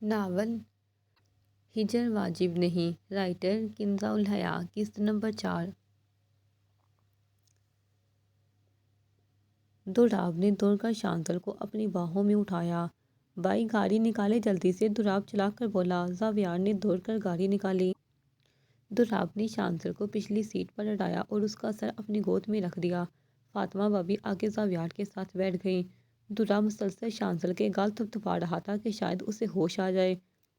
Novel ہجر واجب نہیں، رائٹر کنزا الحیا، قسط نمبر 4۔ دوراب نے دوڑ کر شانزل کو اپنی باہوں میں اٹھایا۔ بھائی گاڑی نکالے جلدی سے، دوراب چلا کر بولا۔ زاویار نے دوڑ کر گاڑی نکالی۔ دوراب نے شانزل کو پچھلی سیٹ پر لٹایا اور اس کا سر اپنی گود میں رکھ دیا۔ فاطمہ بھابھی آگے زاویار کے ساتھ بیٹھ گئیں۔ دوراب مسلسل شانزل کے گال تھپتھپا رہا تھا کہ شاید اسے ہوش آ جائے۔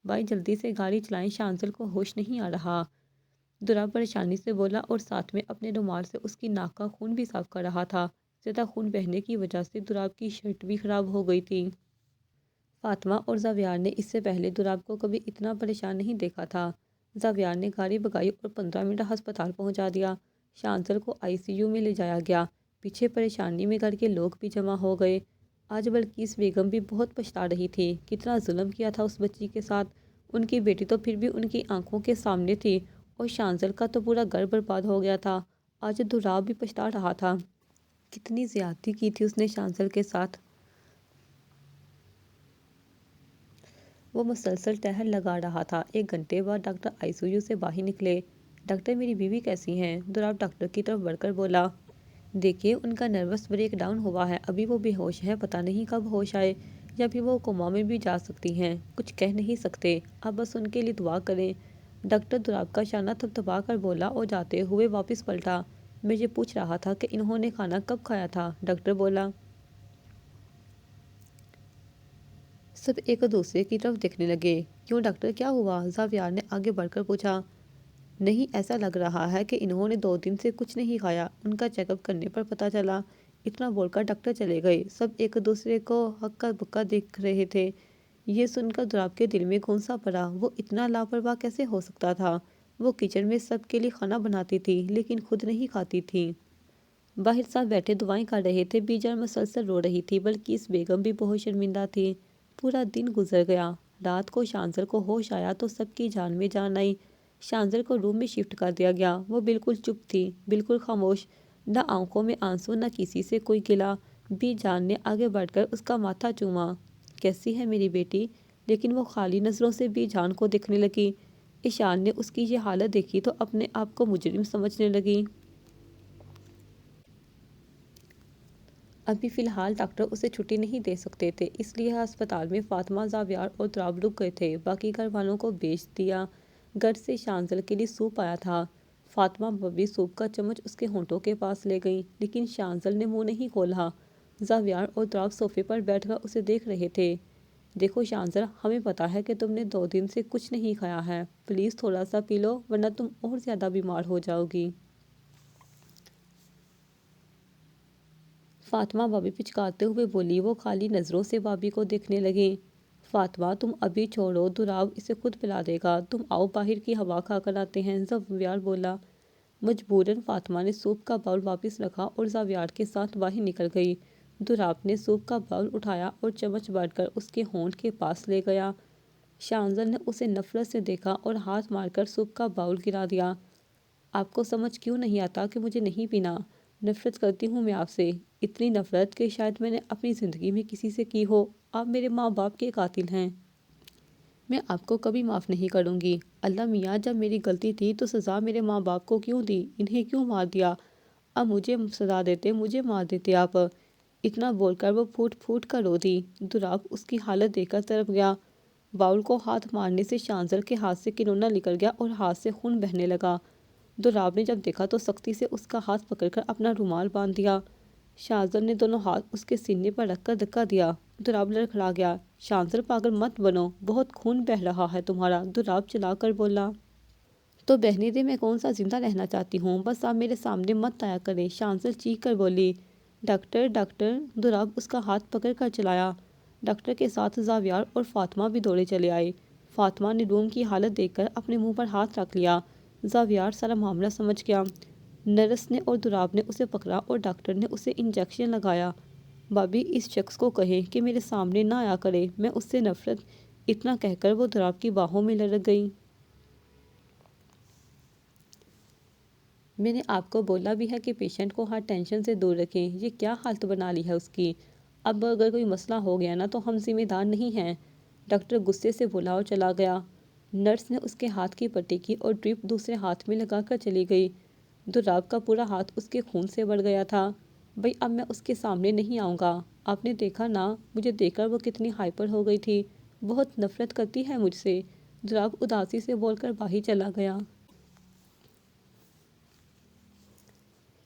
بھائی جلدی سے گاڑی چلائیں، شانزل کو ہوش نہیں آ رہا، دوراب پریشانی سے بولا اور ساتھ میں اپنے رومال سے اس کی ناک کا خون بھی صاف کر رہا تھا۔ زیادہ خون بہنے کی وجہ سے دوراب کی شرٹ بھی خراب ہو گئی تھی۔ فاطمہ اور زاویار نے اس سے پہلے دوراب کو کبھی اتنا پریشان نہیں دیکھا تھا۔ زاویار نے گاڑی بھگائی اور 15 منٹ ہسپتال پہنچا دیا۔ شانزل کو ICU میں لے جایا گیا۔ پیچھے پریشانی میں گھر کے لوگ بھی جمع ہو گئے۔ آج بلقیس بیگم بھی بہت پچھتا رہی تھی، کتنا ظلم کیا تھا اس بچی کے ساتھ۔ ان کی بیٹی تو پھر بھی ان کی آنکھوں کے سامنے تھی اور شانزل کا تو پورا گھر برباد ہو گیا تھا۔ آج دوراب بھی پچھتا رہا تھا، کتنی زیادتی کی تھی اس نے شانزل کے ساتھ۔ وہ مسلسل ٹہل لگا رہا تھا۔ 1 گھنٹے بعد ڈاکٹر ICU سے باہر نکلے۔ ڈاکٹر میری بیوی کیسی ہیں؟ دوراب ڈاکٹر کی طرف بڑھ کر بولا۔ دیکھیے ان کا نروس بریک ڈاؤن ہوا ہے، ابھی وہ بے ہوش ہے، پتہ نہیں کب ہوش آئے، یا پھر وہ کوما میں بھی جا سکتی ہیں، کچھ کہہ نہیں سکتے، آپ بس ان کے لیے دعا کریں۔ ڈاکٹر دوراب کا شانہ تھپتھپا کر بولا اور جاتے ہوئے واپس پلٹا۔ میں یہ پوچھ رہا تھا کہ انہوں نے کھانا کب کھایا تھا؟ ڈاکٹر بولا۔ سب ایک دوسرے کی طرف دیکھنے لگے۔ کیوں ڈاکٹر، کیا ہوا؟ زاویار نے آگے بڑھ کر پوچھا۔ نہیں، ایسا لگ رہا ہے کہ انہوں نے 2 دن سے کچھ نہیں کھایا، ان کا چیک اپ کرنے پر پتہ چلا۔ اتنا بول کر ڈاکٹر چلے گئے۔ سب ایک دوسرے کو ہکا بکا دیکھ رہے تھے۔ یہ سن کر دوراب کے دل میں خون سا پڑا۔ وہ اتنا لاپرواہ کیسے ہو سکتا تھا؟ وہ کچن میں سب کے لیے کھانا بناتی تھی لیکن خود نہیں کھاتی تھی۔ باہر ساتھ بیٹھے دعائیں کر رہے تھے، بیجان مسلسل رو رہی تھی، بلقیس بیگم بھی بہت شرمندہ تھی۔ پورا دن گزر گیا۔ رات کو شانزل کو ہوش آیا تو سب کی جان میں جان آئی۔ شانزل کو روم میں شفٹ کر دیا گیا۔ وہ بالکل چپ تھی، بالکل خاموش، نہ آنکھوں میں آنسو، نہ کسی سے کوئی گلہ۔ بی جان نے آگے بڑھ کر اس کا ماتھا چوما۔ کیسی ہے میری بیٹی؟ لیکن وہ خالی نظروں سے بی جان کو دیکھنے لگی۔ ایشان نے اس کی یہ حالت دیکھی تو اپنے آپ کو مجرم سمجھنے لگی۔ ابھی فی الحال ڈاکٹر اسے چھٹی نہیں دے سکتے تھے، اس لیے ہسپتال میں فاطمہ، زاویار اور دوراب رک گئے تھے۔ باقی گھر والوں کو بھیج دیا۔ گھر سے شانزل کے لیے سوپ آیا تھا۔ فاطمہ بھابھی سوپ کا چمچ اس کے ہونٹوں کے پاس لے گئیں لیکن شانزل نے منہ نہیں کھولا۔ زاویار اور دوراب صوفے پر بیٹھ کر اسے دیکھ رہے تھے۔ دیکھو شانزل، ہمیں پتہ ہے کہ تم نے 2 دن سے کچھ نہیں کھایا ہے، پلیز تھوڑا سا پی لو ورنہ تم اور زیادہ بیمار ہو جاؤ گی۔ فاطمہ بھابھی پچکارتے ہوئے بولی۔ وہ خالی نظروں سے بھابھی کو دیکھنے لگیں۔ فاطمہ تم ابھی چھوڑو، دوراب اسے خود پلا دے گا، تم آؤ باہر کی ہوا کھا کر آتے ہیں، زاویار بولا۔ مجبوراً فاطمہ نے سوپ کا باؤل واپس رکھا اور زاویار کے ساتھ باہر نکل گئی۔ دوراب نے سوپ کا باؤل اٹھایا اور چمچ بڑھ کر اس کے ہونٹ کے پاس لے گیا۔ شانزل نے اسے نفرت سے دیکھا اور ہاتھ مار کر سوپ کا باؤل گرا دیا۔ آپ کو سمجھ کیوں نہیں آتا کہ مجھے نہیں پینا؟ نفرت کرتی ہوں میں آپ سے، اتنی نفرت کہ شاید میں نے اپنی زندگی میں کسی سے کی ہو۔ آپ میرے ماں باپ کے قاتل ہیں۔ میں آپ کو کبھی معاف نہیں کروں گی۔ اللہ میاں، جب میری غلطی تھی تو سزا میرے ماں باپ کو کیوں دی؟ انہیں کیوں مار دیا؟ اب مجھے سزا دیتے، مجھے مار دیتے آپ۔ اتنا بول کر وہ پھوٹ پھوٹ کر رو دی۔ دوراب اس کی حالت دیکھ کر تڑپ گیا۔ باؤل کو ہاتھ مارنے سے شانزل کے ہاتھ سے کنونا نکل گیا اور ہاتھ سے خون بہنے لگا۔ دوراب نے جب دیکھا تو سختی سے اس کا ہاتھ پکڑ کر اپنا رومال باندھ دیا۔ شانزل نے دونوں ہاتھ اس کے سینے پر رکھ کر دھکا دیا۔ دوراب لڑکھڑا گیا۔ شانزل پاگل مت بنو، بہت خون بہہ رہا ہے تمہارا، دوراب چلا کر بولا۔ تو بہنے دے، میں کون سا زندہ رہنا چاہتی ہوں، بس آپ میرے سامنے مت آیا کریں، شانزل چیخ کر بولی۔ ڈاکٹر ڈاکٹر، دوراب اس کا ہاتھ پکڑ کر چلایا۔ ڈاکٹر کے ساتھ زاویار اور فاطمہ بھی دوڑے چلے آئے۔ فاطمہ نے روم کی حالت دیکھ کر اپنے منہ پر ہاتھ رکھ لیا۔ زاویار سارا معاملہ سمجھ گیا۔ نرس نے اور دوراب نے اسے پکڑا اور ڈاکٹر نے اسے انجیکشن لگایا۔ بھابھی اس شخص کو کہیں کہ میرے سامنے نہ آیا کرے، میں اس سے نفرت، اتنا کہہ کر وہ دوراب کی باہوں میں لڑک گئی۔ میں نے آپ کو بولا بھی ہے کہ پیشنٹ کو ہر ٹینشن سے دور رکھیں، یہ کیا حالت بنا لی ہے اس کی؟ اب اگر کوئی مسئلہ ہو گیا نا تو ہم ذمہ دار نہیں ہیں۔ ڈاکٹر غصے سے بولا اور چلا گیا۔ نرس نے اس کے ہاتھ کی پٹی کی اور ڈرپ دوسرے ہاتھ میں لگا کر چلی گئی۔ دولاب کا پورا ہاتھ اس کے خون سے بھر گیا تھا۔ بھئی اب میں اس کے سامنے نہیں آؤں گا۔ آپ نے دیکھا نا مجھے دیکھ کر وہ کتنی ہائپر ہو گئی تھی، بہت نفرت کرتی ہے مجھ سے، دولاب اداسی سے بول کر باہر چلا گیا۔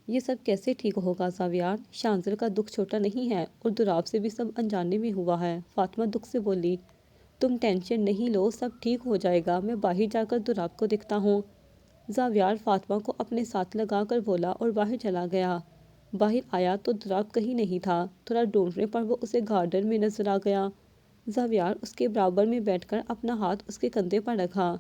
یہ سب کیسے ٹھیک ہوگا زاویار؟ شانزل کا دکھ چھوٹا نہیں ہے اور دولاب سے بھی سب انجانے میں ہوا ہے۔ فاطمہ دکھ سے بولی، تم ٹینشن نہیں لو، سب ٹھیک ہو جائے گا، میں باہر جا کر دولاب کو دیکھتا ہوں۔ زاویار فاطمہ کو اپنے ساتھ لگا کر بولا اور باہر چلا گیا۔ باہر آیا تو دولاب کہیں نہیں تھا۔ تھوڑا ڈھونڈنے پر وہ اسے گارڈن میں نظر آ گیا۔ زاویار اس کے برابر میں بیٹھ کر اپنا ہاتھ اس کے کندھے پر رکھا۔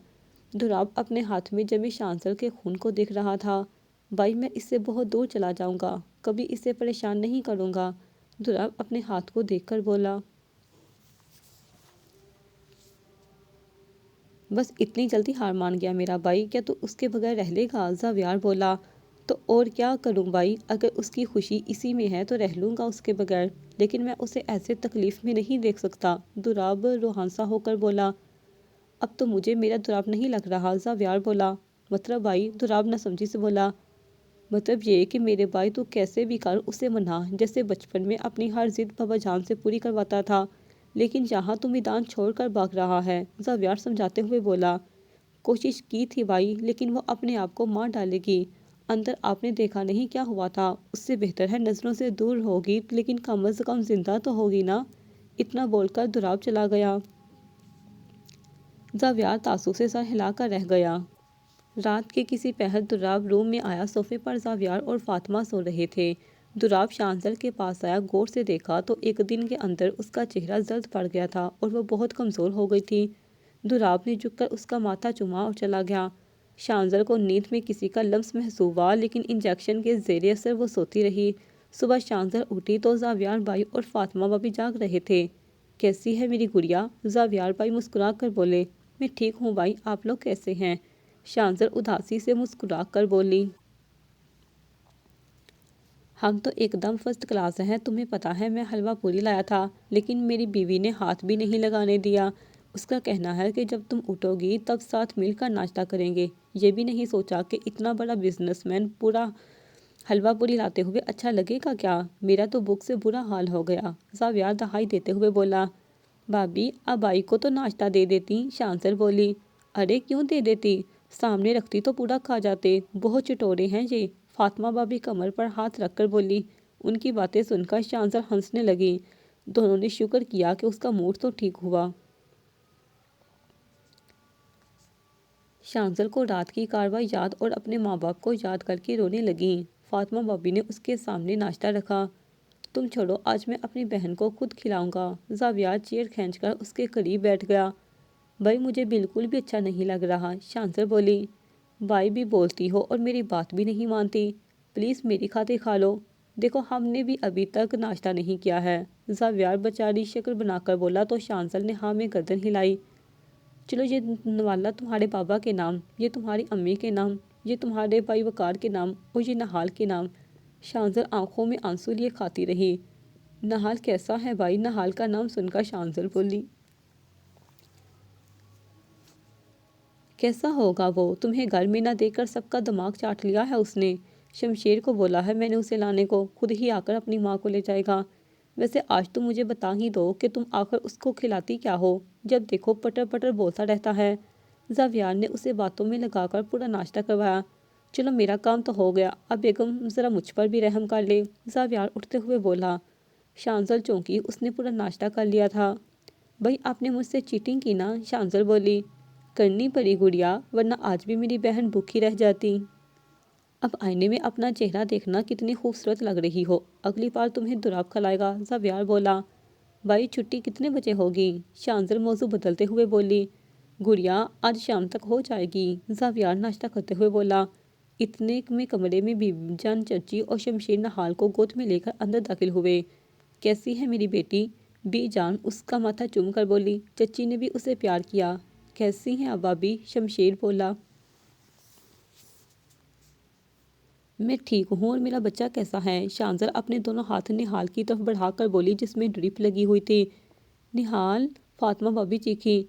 دولاب اپنے ہاتھ میں جمے شانزل کے خون کو دیکھ رہا تھا۔ بھائی میں اس سے بہت دور چلا جاؤں گا، کبھی اسے پریشان نہیں کروں گا، دولاب اپنے ہاتھ کو دیکھ کر بولا۔ بس اتنی جلدی ہار مان گیا میرا بھائی؟ کیا تو اس کے بغیر رہ لے گا؟ زاویار بولا۔ تو اور کیا کروں بھائی، اگر اس کی خوشی اسی میں ہے تو رہ لوں گا اس کے بغیر، لیکن میں اسے ایسے تکلیف میں نہیں دیکھ سکتا، دولاب روحانسا ہو کر بولا۔ اب تو مجھے میرا دولاب نہیں لگ رہا، زاویار بولا۔ مطلب بھائی؟ دولاب نہ سمجھی سے بولا۔ مطلب یہ کہ میرے بھائی تو کیسے بھی کر اسے منا، جیسے بچپن میں اپنی ہر ضد بابا جان سے پوری کرواتا تھا، لیکن یہاں تو میدان چھوڑ کر بھاگ رہا ہے، زاویار سمجھاتے ہوئے بولا۔ کوشش کی تھی بھائی، لیکن وہ اپنے آپ کو مار ڈالے گی، اندر آپ نے دیکھا نہیں کیا ہوا تھا، اس سے بہتر ہے نظروں سے دور ہوگی لیکن کم از کم زندہ تو ہوگی نا۔ اتنا بول کر دولاب چلا گیا۔ زاویار تاسو سے سر ہلا کر رہ گیا۔ رات کے کسی پہر دولاب روم میں آیا۔ صوفے پر زاویار اور فاطمہ سو رہے تھے۔ دولاب شانزل کے پاس آیا، غور سے دیکھا تو ایک دن کے اندر اس کا چہرہ زرد پڑ گیا تھا اور وہ بہت کمزور ہو گئی تھی۔ دولاب نے جھک کر اس کا ماتھا چوما اور چلا گیا۔ شانزل کو نیند میں کسی کا لمس محسوس ہوا، لیکن انجیکشن کے زیر اثر وہ سوتی رہی۔ صبح شانزل اٹھی تو زاویار بھائی اور فاطمہ بھابھی جاگ رہے تھے۔ کیسی ہے میری گڑیا؟ زاویار بھائی مسکرا کر بولے۔ میں ٹھیک ہوں بھائی، آپ لوگ کیسے ہیں؟ شانزل اداسی سے مسکرا کر بولی۔ ہم تو ایک دم فرسٹ کلاس ہیں، تمہیں پتہ ہے میں حلوہ پوری لایا تھا، لیکن میری بیوی نے ہاتھ بھی نہیں لگانے دیا۔ اس کا کہنا ہے کہ جب تم اٹھو گی تب ساتھ مل کر ناشتہ کریں گے۔ یہ بھی نہیں سوچا کہ اتنا بڑا بزنس مین پورا حلوہ پوری لاتے ہوئے اچھا لگے گا کیا؟ میرا تو بھوک سے برا حال ہو گیا، زاویار دہائی دیتے ہوئے بولا۔ بھابھی اب بھائی کو تو ناشتہ دے دیتی، شانزل بولی۔ ارے کیوں دے دیتی، سامنے رکھتی تو پورا کھا جاتے، بہت چٹورے ہیں یہ، فاطمہ بھابھی کمر پر ہاتھ رکھ کر بولی۔ ان کی باتیں سن کر شانزل ہنسنے لگی۔ دونوں نے شکر کیا کہ اس کا موڈ تو ٹھیک ہوا۔ شانزل کو رات کی کارروائی یاد اور اپنے ماں باپ کو یاد کر کے رونے لگیں۔ فاطمہ بھابھی نے اس کے سامنے ناشتہ رکھا۔ تم چھوڑو، آج میں اپنی بہن کو خود کھلاؤں گا۔ زاویار چیئر کھینچ کر اس کے قریب بیٹھ گیا۔ بھائی مجھے بالکل بھی اچھا نہیں لگ رہا، شانزل بولی۔ بھائی بھی بولتی ہو اور میری بات بھی نہیں مانتی، پلیز میری خاطر کھا لو، دیکھو ہم نے بھی ابھی تک ناشتہ نہیں کیا ہے، زاویار بیچاری شکل بنا کر بولا تو شانزل نے ہاں میں گردن ہلائی۔ چلو یہ نوالا تمہارے بابا کے نام، یہ تمہاری امی کے نام، یہ تمہارے بھائی وقار کے نام اور یہ نہال کے نام۔ شانزل آنکھوں میں آنسو لیے کھاتی رہی۔ نہال کیسا ہے بھائی؟ نہال کا نام سن کر شانزل بولی۔ کیسا ہوگا وہ؟ تمہیں گھر میں نہ دیکھ کر سب کا دماغ چاٹ لیا ہے اس نے، شمشیر کو بولا ہے میں نے اسے لانے کو، خود ہی آ کر اپنی ماں کو لے جائے گا۔ ویسے آج تم مجھے بتا ہی دو کہ تم آخر اس کو کھلاتی کیا ہو، جب دیکھو پٹر پٹر بولتا رہتا ہے۔ زاویار نے اسے باتوں میں لگا کر پورا ناشتہ کروایا۔ چلو میرا کام تو ہو گیا، اب بیگم ذرا مجھ پر بھی رحم کر لے، زاویار اٹھتے ہوئے بولا۔ شانزل چونکی، اس نے پورا ناشتہ کر لیا تھا۔ بھائی آپ نے مجھ سے چیٹنگ کی نا، شانزل بولی۔ کرنی پڑی گڑیا، ورنہ آج بھی میری بہن بھوکی رہ جاتی۔ اب آئینے میں اپنا چہرہ دیکھنا کتنی خوبصورت لگ رہی ہو، اگلی بار تمہیں دولاب کھلائے گا، زاویار بولا۔ بھائی چھٹی کتنے بجے ہوگی؟ شانزل موضوع بدلتے ہوئے بولی۔ گڑیا آج شام تک ہو جائے گی، زاویار ناشتہ کرتے ہوئے بولا۔ اتنے میں کمرے میں بی جان چچی اور شمشیر نہال کو گود میں لے کر اندر داخل ہوئے۔ کیسی ہے میری بیٹی؟ بی جان اس کا ماتھا چوم کر بولی۔ چچی نے بھی اسے پیار کیا۔ کیسی ہیں اب بھابھی؟ شمشیر بولا۔ میں ٹھیک ہوں، اور میرا بچہ کیسا ہے؟ شانزل اپنے دونوں ہاتھ نہال کی طرف بڑھا کر بولی جس میں ڈرپ لگی ہوئی تھی۔ نہال؟ فاطمہ بابی چیخی۔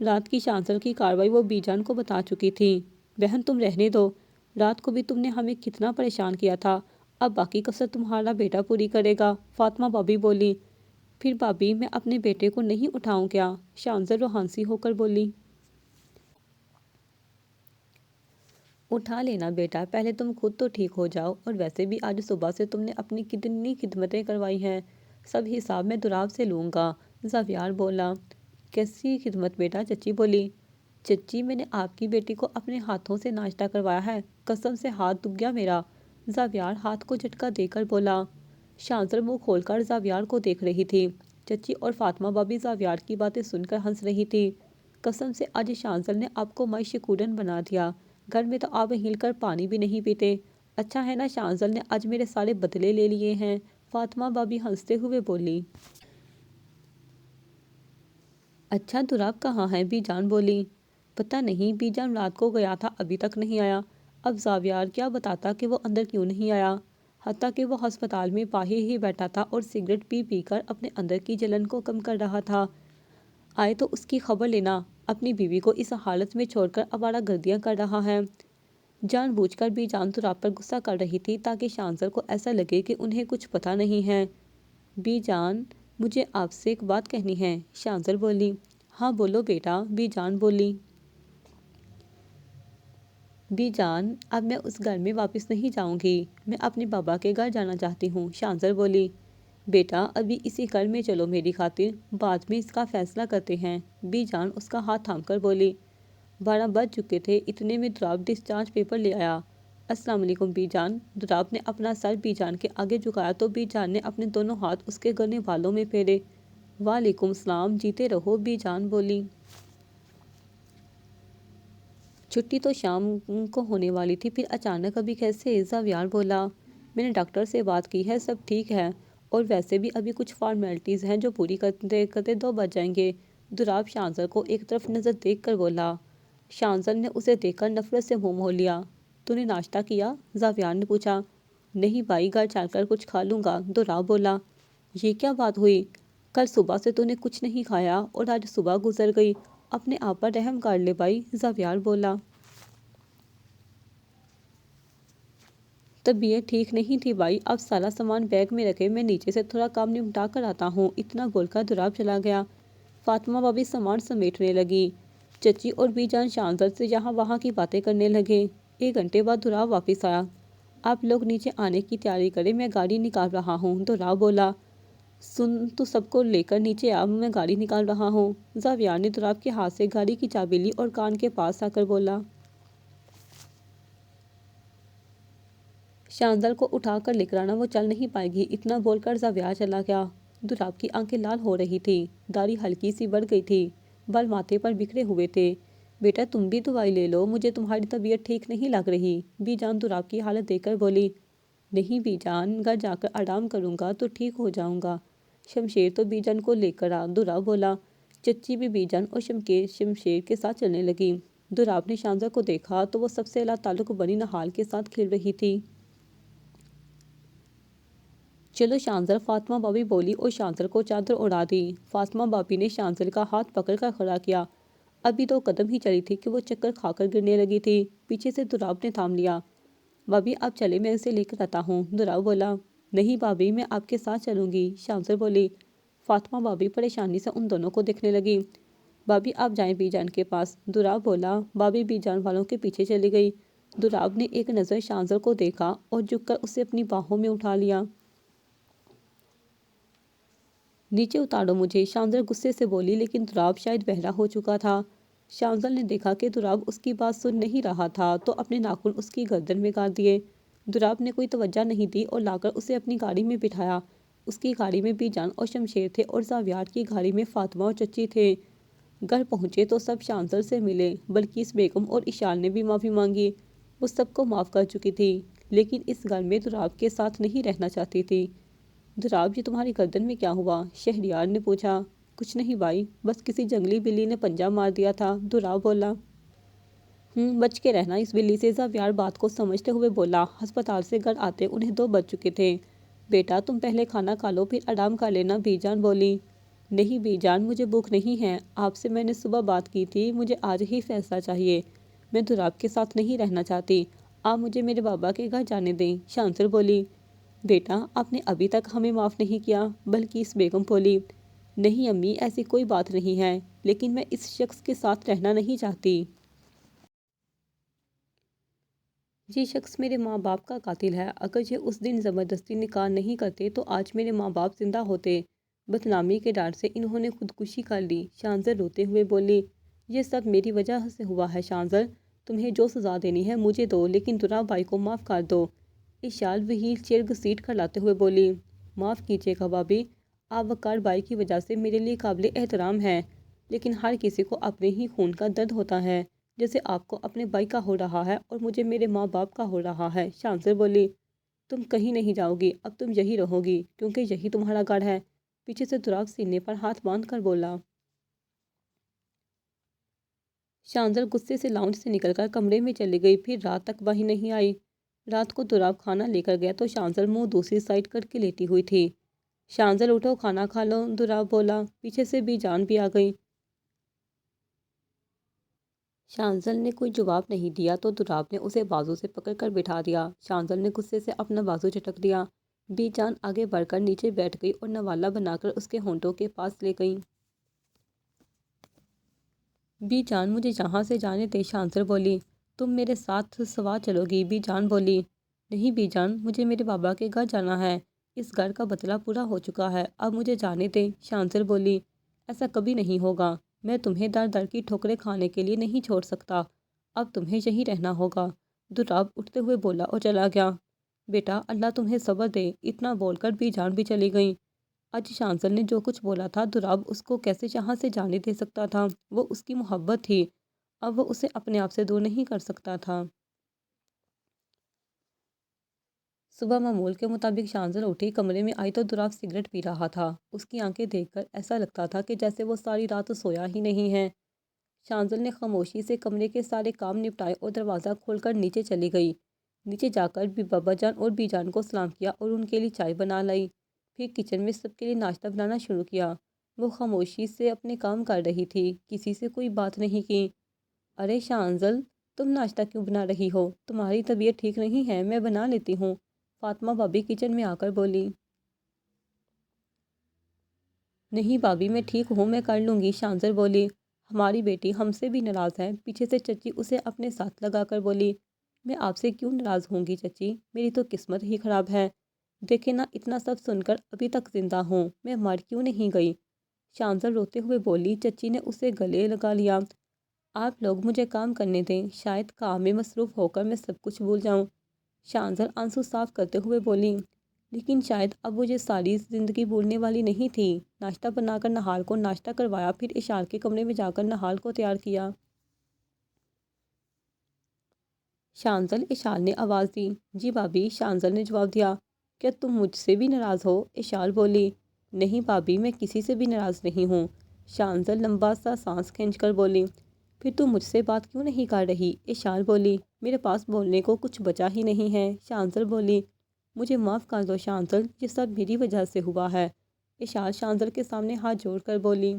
رات کی شانزل کی کارروائی وہ بی جان کو بتا چکی تھی۔ بہن تم رہنے دو، رات کو بھی تم نے ہمیں کتنا پریشان کیا تھا، اب باقی کسر تمہارا بیٹا پوری کرے گا، فاطمہ بابی بولی۔ پھر بابی میں اپنے بیٹے کو نہیں اٹھاؤں کیا؟ شانزل روحانسی ہو کر بولی۔ اٹھا لینا بیٹا، پہلے تم خود تو ٹھیک ہو جاؤ، اور ویسے بھی آج صبح سے تم نے اپنی کتنی خدمتیں کروائی ہیں، سب حساب میں دولاب سے لوں گا، زاویار بولا۔ کیسی خدمت بیٹا؟ چچی بولی۔ چچی میں نے آپ کی بیٹی کو اپنے ہاتھوں سے ناشتہ کروایا ہے، قسم سے ہاتھ دب گیا میرا، زاویار ہاتھ کو جھٹکا دے کر بولا۔ شانزل منہ کھول کر زاویار کو دیکھ رہی تھی۔ چچی اور فاطمہ بابی زاویار کی باتیں سن کر ہنس رہی تھی۔ قسم سے آج شانزل نے آپ کو مائی شکورن بنا دیا، گھر میں تو آپ ہل کر پانی بھی نہیں پیتے، اچھا ہے نا شانزل نے آج میرے سارے بدلے لے لیے ہیں، فاطمہ بابی ہنستے ہوئے بولی۔ اچھا دولاب کہاں ہے؟ بی جان بولی۔ پتہ نہیں، بی جان رات کو گیا تھا، ابھی تک نہیں آیا، اب زاویار کیا بتاتا کہ وہ اندر کیوں نہیں آیا، حتیٰ کہ وہ ہسپتال میں باہر ہی بیٹھا تھا اور سگریٹ پی پی کر اپنے اندر کی جلن کو کم کر رہا تھا، آئے تو اس کی خبر لینا، اپنی بیوی کو اس حالت میں چھوڑ کر آوارہ گردیاں کر رہا ہے۔ جان بوجھ کر بی جان دولاب پر غصہ کر رہی تھی تاکہ شانزل کو ایسا لگے کہ انہیں کچھ پتہ نہیں ہے۔ بی جان، مجھے آپ سے ایک بات کہنی ہے، شانزل بولی۔ ہاں بولو بیٹا، بی جان بولی۔ بی جان، اب میں اس گھر میں واپس نہیں جاؤں گی، میں اپنے بابا کے گھر جانا چاہتی ہوں، شانزل بولی۔ بیٹا ابھی اسی گھر میں چلو میری خاطر، بعد میں اس کا فیصلہ کرتے ہیں، بی جان اس کا ہاتھ تھام کر بولی۔ 12 بج چکے تھے، اتنے میں دولاب ڈسچارج پیپر لے آیا۔ السلام علیکم بی جان۔ دولاب نے اپنا سر بی جان کے آگے جھکایا تو بی جان نے اپنے دونوں ہاتھ اس کے گلے والوں میں پھیرے۔ وعلیکم السلام، جیتے رہو، بی جان بولی۔ چھٹی تو شام کو ہونے والی تھی، پھر اچانک ابھی کیسے؟ زاویار بولا۔ میں نے ڈاکٹر سے بات کی ہے، سب ٹھیک ہے، اور ویسے بھی ابھی کچھ فارمیلٹیز ہیں جو پوری کرتے کرتے 2 بج جائیں گے۔ دولاب شانزل کو ایک طرف نظر دیکھ کر بولا۔ شانزل نے اسے دیکھ کر نفرت سے منہ موڑ لیا۔ تو نے ناشتہ کیا؟ زاویار نے پوچھا۔ نہیں بھائی، گھر چل کر کچھ کھا لوں گا، دولاب بولا۔ یہ کیا بات ہوئی؟ کل صبح سے تو نے کچھ نہیں کھایا اور آج صبح گزر گئی، اپنے آپ پر رحم کر لے بھائی، زاویار بولا۔ طبیعت ٹھیک نہیں تھی بھائی، اب سارا سامان بیگ میں رکھے، میں نیچے سے تھوڑا کام نمٹا کر آتا ہوں، اتنا بول کر دولاب چلا گیا۔ فاطمہ بابی سامان سمیٹنے لگی۔ چچی اور بی جان شانزل سے یہاں وہاں کی باتیں کرنے لگے۔ 1 گھنٹے بعد دولاب واپس آیا۔ آپ لوگ نیچے آنے کی تیاری کریں، میں گاڑی نکال رہا ہوں، دولاب بولا۔ سن تو سب کو لے کر نیچے آ، میں گاڑی نکال رہا ہوں، زاویار نے دولاب کے ہاتھ سے گاڑی کی چابی لی اور کان کے پاس آ کر بولا۔ شانزل کو اٹھا کر لے کر آنا، وہ چل نہیں پائے گی، اتنا بول کر زاویار چلا گیا۔ دولاب کی آنکھیں لال ہو رہی تھی، داڑھی ہلکی سی بڑھ گئی تھی، بال ماتھے پر بکھرے ہوئے تھے۔ بیٹا تم بھی دوائی لے لو، مجھے تمہاری طبیعت ٹھیک نہیں لگ رہی، بی جان دولاب کی حالت دیکھ کر بولی۔ نہیں بی جان، گھر جا کر آرام کروں گا تو ٹھیک ہو جاؤں گا، شمشیر تو بی جان کو لے کر آ، دولاب بولا۔ چچی بھی بی جان اور شمشیر کے ساتھ چلنے لگی۔ دولاب نے شانزل کو دیکھا تو وہ سب سے لا تعلق بنی نہال کے ساتھ کھیل رہی تھی۔ چلو شانزل، فاطمہ بابی بولی اور شانزل کو چادر اڑا دی۔ فاطمہ بابی نے شانزل کا ہاتھ پکڑ کر کھڑا کیا۔ ابھی 2 قدم ہی چلی تھی کہ وہ چکر کھا کر گرنے لگی تھی، پیچھے سے دولاب نے تھام لیا۔ بابی آپ چلے، میں اسے لے کر آتا ہوں، دولاب بولا۔ نہیں بابی، میں آپ کے ساتھ چلوں گی، شانزل بولی۔ فاطمہ بابی پریشانی سے ان دونوں کو دیکھنے لگی۔ بابی آپ جائیں بی جان کے پاس، دولاب بولا۔ بابی بی جان والوں کے پیچھے چلی گئی۔ دولاب نے ایک نظر شانزل کو دیکھا اور جھک کر اسے اپنی باہوں میں اٹھا لیا۔ نیچے اتارو مجھے، شانزل غصے سے بولی، لیکن دولاب شاید بہرا ہو چکا تھا۔ شانزل نے دیکھا کہ دولاب اس کی بات سن نہیں رہا تھا تو اپنے ناخن اس کی گردن میں گاڑ دیے۔ دولاب نے کوئی توجہ نہیں دی اور لا کر اسے اپنی گاڑی میں بٹھایا۔ اس کی گاڑی میں بی جان اور شمشیر تھے اور زاویار کی گاڑی میں فاطمہ اور چچی تھے۔ گھر پہنچے تو سب شانزل سے ملے، بلقیس بیگم اور اشال نے بھی معافی مانگی، وہ سب کو معاف کر چکی تھی، لیکن اس گھر میں دولاب کے ساتھ نہیں رہنا چاہتی تھی۔ دولاب یہ تمہاری گردن میں کیا ہوا؟ شہریار نے پوچھا۔ کچھ نہیں بھائی، بس کسی جنگلی بلی نے پنجہ مار دیا تھا، دولاب بولا۔ بچ کے رہنا اس بلی سے، زاویار بات کو سمجھتے ہوئے بولا۔ ہسپتال سے گھر آتے انہیں 2 بج چکے تھے۔ بیٹا تم پہلے کھانا کھا لو، پھر آرام کر لینا، بی جان بولی۔ نہیں بی جان، مجھے بھوک نہیں ہے، آپ سے میں نے صبح بات کی تھی، مجھے آج ہی فیصلہ چاہیے، میں دولاب کے ساتھ نہیں رہنا چاہتی، آپ مجھے میرے بابا کے گھر جانے دیں۔ شانزل بولی، بیٹا آپ نے ابھی تک ہمیں معاف نہیں کیا؟ بلقیس بیگم بولی، نہیں امی، ایسی کوئی بات نہیں ہے، لیکن میں اس شخص کے ساتھ رہنا نہیں چاہتی۔ یہ شخص میرے ماں باپ کا قاتل ہے، اگر یہ اس دن زبردستی نکاح نہیں کرتے تو آج میرے ماں باپ زندہ ہوتے۔ بدنامی کے ڈر سے انہوں نے خودکشی کر لی۔ شانزل روتے ہوئے بولی، یہ سب میری وجہ سے ہوا ہے شانزل، تمہیں جو سزا دینی ہے مجھے دو، لیکن دولاب بھائی کو معاف کر دو۔ اشال وہیل چیئر گھسیٹ کر لاتے ہوئے بولی، معاف کیجیے گا بھابی، آپ وقار بھائی کی وجہ سے میرے لیے قابل احترام ہیں، لیکن ہر کسی کو اپنے ہی خون کا درد ہوتا ہے، جیسے آپ کو اپنے بھائی کا ہو رہا ہے اور مجھے میرے ماں باپ کا ہو رہا ہے۔ شانزل بولی، تم کہیں نہیں جاؤ گی، اب تم یہی رہو گی، کیونکہ یہی تمہارا گھر ہے۔ پیچھے سے دولاب سینے پر ہاتھ باندھ کر بولا۔ شانزل غصے سے لاؤنج سے نکل کر کمرے میں چلی گئی، پھر رات تک وہیں نہیں آئی۔ رات کو دولاب کھانا لے کر گیا تو شانزل منہ دوسری سائڈ کر کے لیٹی ہوئی تھی۔ شانزل اٹھو کھانا کھا لو، دولاب بولا۔ پیچھے سے بی جان بھی آ گئی۔ شانزل نے کوئی جواب نہیں دیا تو دولاب نے اسے بازو سے پکڑ کر بٹھا دیا۔ شانزل نے غصے سے اپنا بازو جھٹک دیا۔ بی جان آگے بڑھ کر نیچے بیٹھ گئی اور نوالا بنا کر اس کے ہونٹوں کے پاس لے گئی۔ بی جان مجھے یہاں سے جانے دے، شانزل بولی۔ تم میرے ساتھ سوا چلو گی، بی جان بولی۔ نہیں بی جان، مجھے میرے بابا کے گھر جانا ہے، اس گھر کا بدلہ پورا ہو چکا ہے، اب مجھے جانے دے، شانزل بولی۔ ایسا کبھی نہیں ہوگا، میں تمہیں در در کی ٹھوکریں کھانے کے لیے نہیں چھوڑ سکتا، اب تمہیں یہیں رہنا ہوگا، دولاب اٹھتے ہوئے بولا اور چلا گیا۔ بیٹا اللہ تمہیں صبر دے، اتنا بول کر بی جان بھی چلی گئیں۔ آج شانزل نے جو کچھ بولا تھا دولاب اس کو کیسے یہاں سے جانے دے سکتا تھا؟ وہ اس کی محبت تھی، اب وہ اسے اپنے آپ سے دور نہیں کر سکتا تھا۔ صبح معمول کے مطابق شانزل اٹھی، کمرے میں آئی تو دولاب سگریٹ پی رہا تھا۔ اس کی آنکھیں دیکھ کر ایسا لگتا تھا کہ جیسے وہ ساری رات سویا ہی نہیں ہے۔ شانزل نے خاموشی سے کمرے کے سارے کام نپٹائے اور دروازہ کھول کر نیچے چلی گئی۔ نیچے جا کر بھی بابا جان اور بی جان کو سلام کیا اور ان کے لیے چائے بنا لائی، پھر کچن میں سب کے لیے ناشتہ بنانا شروع کیا۔ وہ خاموشی سے اپنے کام کر رہی تھی، کسی سے کوئی بات نہیں کی۔ ارے شانزل، تم ناشتہ کیوں بنا رہی ہو؟ تمہاری طبیعت ٹھیک نہیں ہے، میں بنا لیتی ہوں، فاطمہ بھابی کچن میں آ کر بولی۔ نہیں بھابی میں ٹھیک ہوں، میں کر لوں گی، شانزل بولی۔ ہماری بیٹی ہم سے بھی ناراض ہے، پیچھے سے چچی اسے اپنے ساتھ لگا کر بولی۔ میں آپ سے کیوں ناراض ہوں گی چچی، میری تو قسمت ہی خراب ہے، دیکھے نا اتنا سب سن کر ابھی تک زندہ ہوں، میں مر کیوں نہیں گئی، شانزل روتے ہوئے بولی۔ چچی نے اسے گلے لگا لیا۔ آپ لوگ مجھے کام کرنے دیں، شاید کام میں مصروف ہو کر میں سب کچھ بھول جاؤں، شانزل آنسو صاف کرتے ہوئے بولی۔ لیکن شاید اب وہ یہ ساری زندگی بھولنے والی نہیں تھی۔ ناشتہ بنا کر نہال کو ناشتہ کروایا، پھر اشال کے کمرے میں جا کر نہال کو تیار کیا۔ شانزل، اشال نے آواز دی۔ جی بھابی، شانزل نے جواب دیا۔ کیا تم مجھ سے بھی ناراض ہو؟ اشال بولی۔ نہیں بھابی، میں کسی سے بھی ناراض نہیں ہوں، شانزل لمبا سا سانس کھینچ کر بولی۔ پھر تم مجھ سے بات کیوں نہیں کر رہی؟ اشال بولی۔ میرے پاس بولنے کو کچھ بچا ہی نہیں ہے، شانزل بولی۔ مجھے معاف کر دو شانزل، یہ سب میری وجہ سے ہوا ہے، اشال شانزل کے سامنے ہاتھ جوڑ کر بولی۔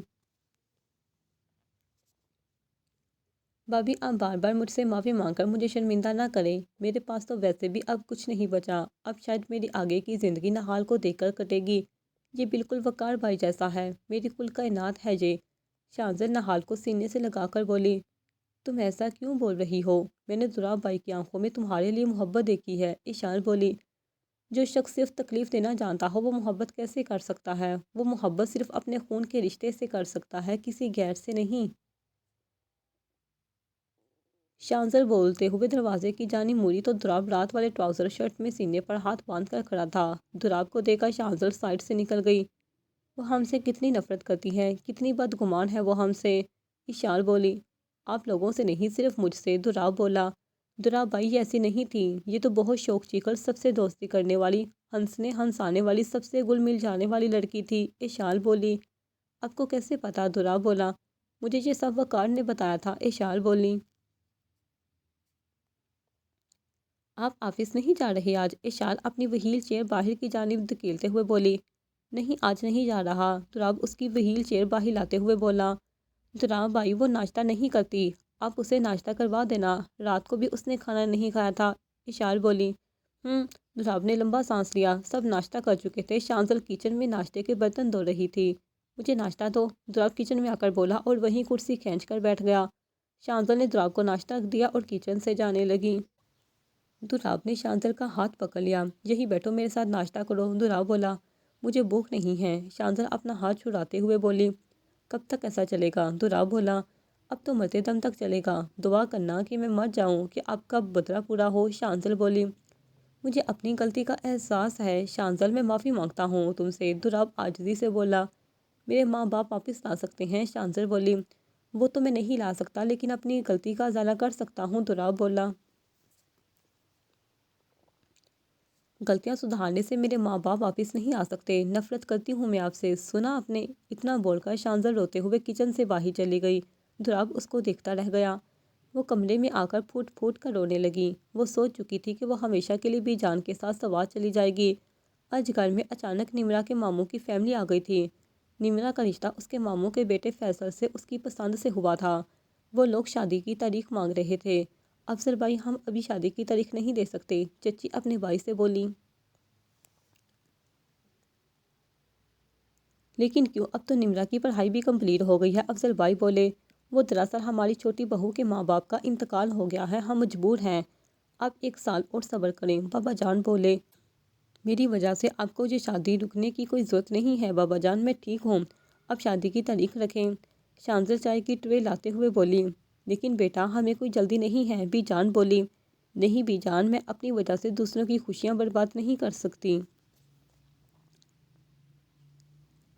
بھابی آپ بار بار مجھ سے معافی مانگ کر مجھے شرمندہ نہ کریں، میرے پاس تو ویسے بھی اب کچھ نہیں بچا، اب شاید میری آگے کی زندگی نہال کو دیکھ کر کٹے گی، یہ بالکل وقار بھائی جیسا ہے، میری کل کائنات ہے یہ، شانزل نہال کو سینے سے لگا کر بولی۔ تم ایسا کیوں بول رہی ہو؟ میں نے دولاب بھائی کی آنکھوں میں تمہارے لیے محبت دیکھی ہے، اشال بولی۔ جو شخص صرف تکلیف دینا جانتا ہو وہ محبت کیسے کر سکتا ہے؟ وہ محبت صرف اپنے خون کے رشتے سے کر سکتا ہے، کسی غیر سے نہیں، شانزل بولتے ہوئے دروازے کی جانب مڑی تو دولاب رات والے ٹراؤزر شرٹ میں سینے پر ہاتھ باندھ کر کھڑا تھا۔ دولاب کو دیکھا شانزل سائڈ سے نکل گئی۔ وہ ہم سے کتنی نفرت کرتی ہے، کتنی بدگمان ہے وہ ہم سے، اشال بولی۔ آپ لوگوں سے نہیں، صرف مجھ سے، دولاب بولا۔ دولاب بھائی ایسی نہیں تھی، یہ تو بہت شوق چیکر سب سے دوستی کرنے والی، ہنسنے ہنسانے والی، سب سے گل مل جانے والی لڑکی تھی، اشال بولی۔ آپ کو کیسے پتا؟ دولاب بولا۔ مجھے یہ سب وقار نے بتایا تھا، اشال بولی۔ آپ آفس نہیں جا رہے آج؟ اشال اپنی وہیل چیئر باہر کی جانب دھکیلتے ہوئے بولی۔ نہیں آج نہیں جا رہا، دراب اس کی وہیل چیئر باہر لاتے ہوئے بولا۔ دراب بھائی وہ ناشتہ نہیں کرتی، آپ اسے ناشتہ کروا دینا، رات کو بھی اس نے کھانا نہیں کھایا تھا، اشال بولی۔ دراب نے لمبا سانس لیا، سب ناشتہ کر چکے تھے، شانزل کچن میں ناشتے کے برتن دھو رہی تھی۔ مجھے ناشتہ دو، دراب کچن میں آ کر بولا اور وہیں کرسی کھینچ کر بیٹھ گیا۔ شانزل نے دراب کو ناشتہ دیا اور کچن سے جانے لگی۔ دراب نے شانزل کا ہاتھ پکڑ لیا۔ یہی بیٹھو میرے ساتھ ناشتہ کرو، دراب بولا۔ مجھے بھوک نہیں ہے، شانزل اپنا ہاتھ چھڑاتے ہوئے بولی۔ کب تک ایسا چلے گا، دراب بولا۔ اب تو مرتے دم تک چلے گا، دعا کرنا کہ میں مر جاؤں کہ آپ کا بدلہ پورا ہو، شانزل بولی۔ مجھے اپنی غلطی کا احساس ہے شانزل، میں معافی مانگتا ہوں تم سے، دراب عاجزی سے بولا۔ میرے ماں باپ واپس لا سکتے ہیں، شانزل بولی۔ وہ تو میں نہیں لا سکتا لیکن اپنی غلطی کا ازالہ کر سکتا ہوں، دراب بولا۔ غلطیاں سدھارنے سے میرے ماں باپ واپس نہیں آ سکتے، نفرت کرتی ہوں میں آپ سے، سنا آپ نے؟ اتنا بول کر شانزل روتے ہوئے کچن سے باہر چلی گئی۔ دراب اس کو دیکھتا رہ گیا۔ وہ کمرے میں آ کر پھوٹ پھوٹ کر رونے لگی۔ وہ سوچ چکی تھی کہ وہ ہمیشہ کے لیے بی جان کے ساتھ سوات چلی جائے گی۔ آج گھر میں اچانک نمرا کے ماموں کی فیملی آ گئی تھی۔ نمرا کا رشتہ اس کے ماموں کے بیٹے فیصل سے اس کی پسند سے ہوا تھا۔ وہ لوگ شادی کی تاریخ مانگ رہے تھے۔ افسر بھائی ہم ابھی شادی کی تاریخ نہیں دے سکتے، چچی اپنے بھائی سے بولی۔ لیکن کیوں، اب تو نمرا کی پڑھائی بھی کمپلیٹ ہو گئی ہے، افضل بھائی بولے۔ وہ دراصل ہماری چھوٹی بہو کے ماں باپ کا انتقال ہو گیا ہے، ہم مجبور ہیں، آپ 1 سال اور صبر کریں، بابا جان بولے۔ میری وجہ سے آپ کو یہ شادی رکنے کی کوئی ضرورت نہیں ہے بابا جان، میں ٹھیک ہوں، اب شادی کی تاریخ رکھیں، شانزل چائے کی ٹرے لاتے ہوئے بولی۔ لیکن بیٹا ہمیں کوئی جلدی نہیں ہے، بی جان بولی۔ نہیں بی جان، میں اپنی وجہ سے دوسروں کی خوشیاں برباد نہیں کر سکتی۔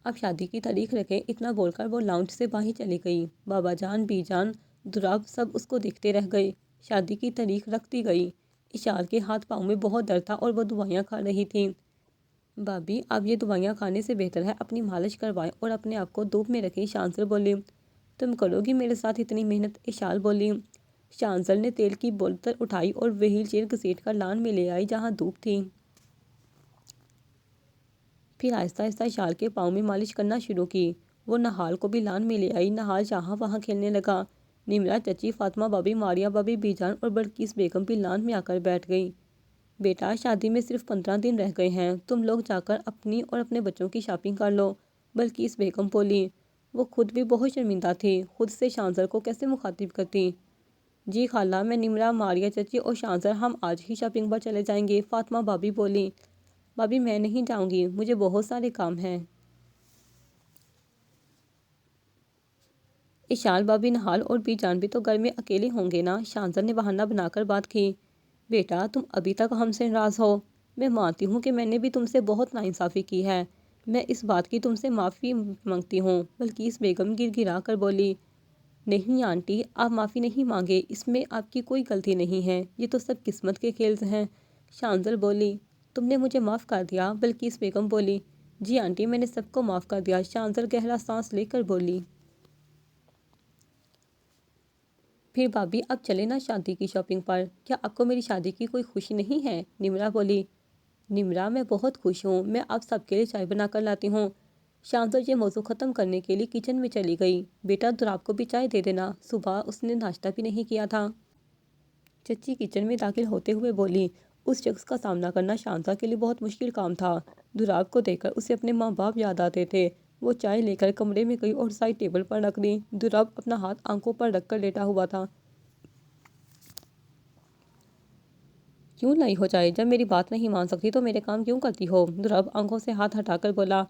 اب شادی کی تاریخ رکھیں، اتنا بول کر وہ لاؤنج سے باہر چلی گئی۔ بابا جان، بی جان، دراب سب اس کو دیکھتے رہ گئے۔ شادی کی تاریخ رکھتی گئی۔ اشال کے ہاتھ پاؤں میں بہت درد تھا اور وہ دوائیاں کھا رہی تھی۔ بابی اب یہ دوائیاں کھانے سے بہتر ہے اپنی مالش کروائیں اور اپنے آپ کو دھوپ میں رکھیں، شانزل بولی۔ تم کرو گی میرے ساتھ اتنی محنت، اشال بولی۔ شانزل نے تیل کی بوتل اٹھائی اور وہیل چیئر گھسیٹ کر لان میں لے آئی جہاں دھوپ تھی۔ پھر آہستہ آہستہ اشال کے پاؤں میں مالش کرنا شروع کی۔ وہ نہال کو بھی لان میں لے آئی، نہال جہاں وہاں کھیلنے لگا۔ نمرا، چچی، فاطمہ بابی، ماریا بابی، بی جان اور بلقیس بیگم بھی لان میں آ کر بیٹھ گئی۔ بیٹا شادی میں صرف 15 دن رہ گئے ہیں، تم لوگ جا کر اپنی اور اپنے بچوں کی شاپنگ کر لو، بلقیس بیگم بولی۔ وہ خود بھی بہت شرمندہ تھی، خود سے شانزل کو کیسے مخاطب کرتی۔ جی خالہ، میں، نمرا، ماریا چچی اور شانزل ہم آج ہی شاپنگ پر چلے جائیں گے، فاطمہ بابی بولی۔ بابی میں نہیں جاؤں گی، مجھے بہت سارے کام ہیں۔ اشال، بابی، نہال اور بی جان بھی تو گھر میں اکیلے ہوں گے نا، شانزل نے بہانہ بنا کر بات کی۔ بیٹا تم ابھی تک ہم سے ناراض ہو، میں مانتی ہوں کہ میں نے بھی تم سے بہت ناانصافی کی ہے، میں اس بات کی تم سے معافی مانگتی ہوں، بلقیس بیگم گر گرا کر بولی۔ نہیں آنٹی، آپ معافی نہیں مانگے، اس میں آپ کی کوئی غلطی نہیں ہے، یہ تو سب قسمت کے کھیل ہیں، شانزل بولی۔ تم نے مجھے معاف کر دیا، بلقیس بیگم بولی۔ جی آنٹی، میں نے سب کو معاف کر دیا، شانزل گہرا سانس لے کر بولی۔ پھر بھابھی اب چلے نا شادی کی شاپنگ پر، کیا آپ کو میری شادی کی کوئی خوشی نہیں ہے، نمرا بولی۔ نمرا، میں بہت خوش ہوں، میں آپ سب کے لیے چائے بنا کر لاتی ہوں، شانزل یہ موضوع ختم کرنے کے لیے کچن میں چلی گئی۔ بیٹا دراب کو بھی چائے دے دینا، صبح اس نے ناشتہ بھی نہیں کیا تھا، چچی کچن میں داخل ہوتے ہوئے بولی۔ اس شخص کا سامنا کرنا شانزل کے لیے بہت مشکل کام تھا۔ دراب کو دیکھ کر اسے اپنے ماں باپ یاد آتے تھے۔ وہ چائے لے کر کمرے میں گئی اور سائڈ ٹیبل پر رکھ دی۔ دراب اپنا ہاتھ آنکھوں پر رکھ کر لیٹا ہوا تھا۔ کیوں لائی ہو چائے، جب میری بات نہیں مان سکتی تو میرے کام کیوں کرتی ہو، دراب آنکھوں سے ہاتھ ہٹا کر بولا۔